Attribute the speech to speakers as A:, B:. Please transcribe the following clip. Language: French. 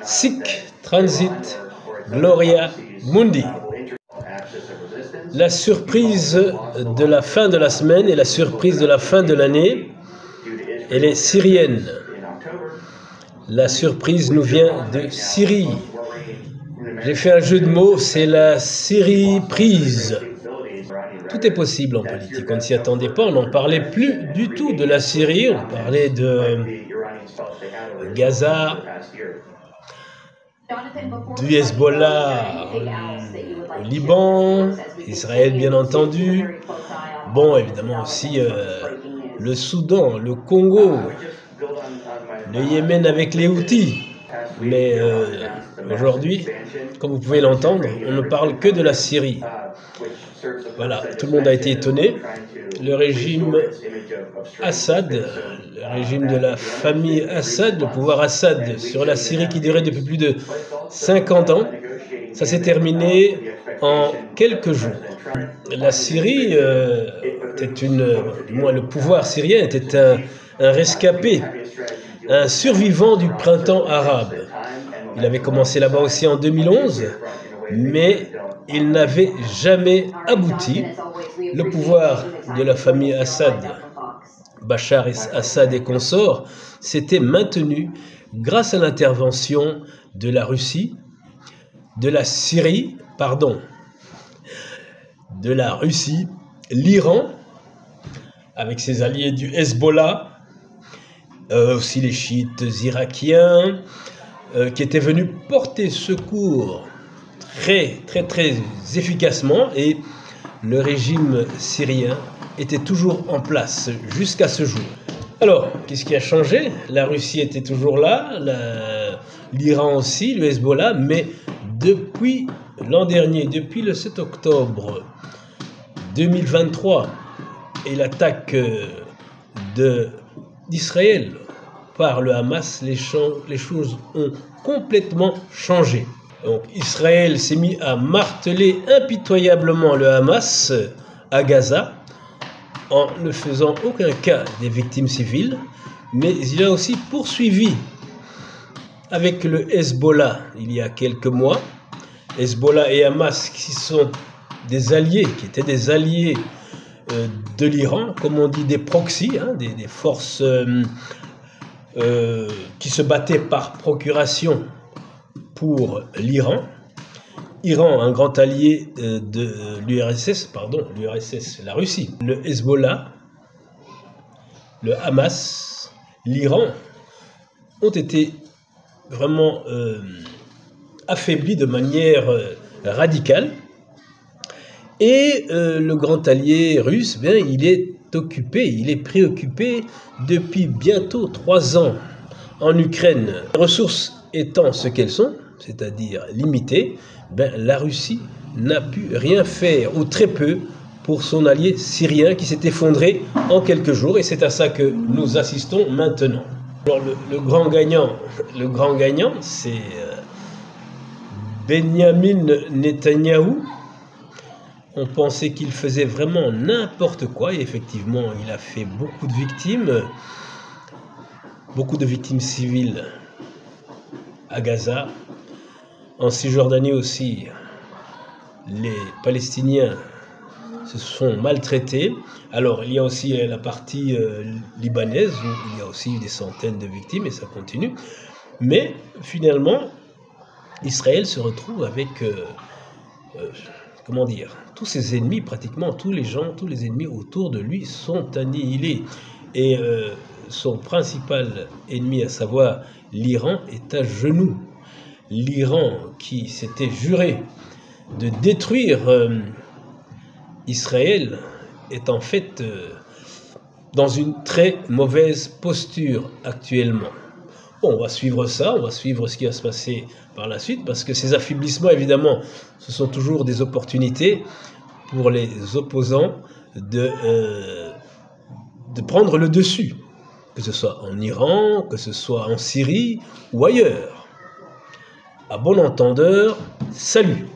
A: Sic transit gloria mundi. La surprise de la fin de la semaine et la surprise de la fin de l'année, elle est syrienne. La surprise nous vient de Syrie. J'ai fait un jeu de mots, c'est la Syrie prise. Tout est possible en politique, on ne s'y attendait pas, on n'en parlait plus du tout de la Syrie, on parlait de Gaza, du Hezbollah au Liban, Israël bien entendu, bon évidemment aussi le Soudan, le Congo, le Yémen avec les Houthis. Mais aujourd'hui, comme vous pouvez l'entendre, on ne parle que de la Syrie. Voilà, tout le monde a été étonné. Le régime Assad, le régime de la famille Assad, le pouvoir Assad sur la Syrie qui durait depuis plus de 50 ans, ça s'est terminé en quelques jours. La Syrie était le pouvoir syrien était un rescapé, un survivant du printemps arabe. Il avait commencé là-bas aussi en 2011, mais il n'avait jamais abouti. Le pouvoir de la famille Assad, Bachar Assad et consorts, s'était maintenu grâce à l'intervention de la Russie, de la Russie, l'Iran, avec ses alliés du Hezbollah, aussi les chiites irakiens, qui étaient venus porter secours très efficacement, et le régime syrien était toujours en place jusqu'à ce jour. Alors, qu'est-ce qui a changé? La Russie était toujours là, l'Iran aussi, le Hezbollah, mais depuis l'an dernier, depuis le 7 octobre 2023 et l'attaque d'Israël par le Hamas, les choses ont complètement changé. Donc Israël s'est mis à marteler impitoyablement le Hamas à Gaza en ne faisant aucun cas des victimes civiles, mais il a aussi poursuivi avec le Hezbollah il y a quelques mois. Hezbollah et Hamas qui sont des alliés, qui étaient des alliés de l'Iran, comme on dit des proxys, des forces qui se battaient par procuration pour l'Iran. Iran, un grand allié de l'URSS, la Russie. Le Hezbollah, le Hamas, l'Iran ont été vraiment affaiblis de manière radicale. Et le grand allié russe, il est préoccupé depuis bientôt 3 ans en Ukraine. Les ressources étant ce qu'elles sont, c'est-à-dire limitées, la Russie n'a pu rien faire, ou très peu, pour son allié syrien qui s'est effondré en quelques jours, et c'est à ça que nous assistons maintenant. Alors le grand gagnant, c'est Benyamin Netanyahou. On pensait qu'il faisait vraiment n'importe quoi, et effectivement, il a fait beaucoup de victimes civiles à Gaza. En Cisjordanie aussi, les Palestiniens se sont maltraités. Alors, il y a aussi la partie libanaise, où il y a aussi des centaines de victimes, et ça continue. Mais, finalement, Israël se retrouve avec, tous ses ennemis, pratiquement tous les ennemis autour de lui sont annihilés. Et son principal ennemi, à savoir l'Iran, est à genoux. L'Iran, qui s'était juré de détruire Israël, est en fait dans une très mauvaise posture actuellement. Bon, on va suivre ça, on va suivre ce qui va se passer par la suite, parce que ces affaiblissements, évidemment, ce sont toujours des opportunités pour les opposants de prendre le dessus, que ce soit en Iran, que ce soit en Syrie ou ailleurs. À bon entendeur, salut!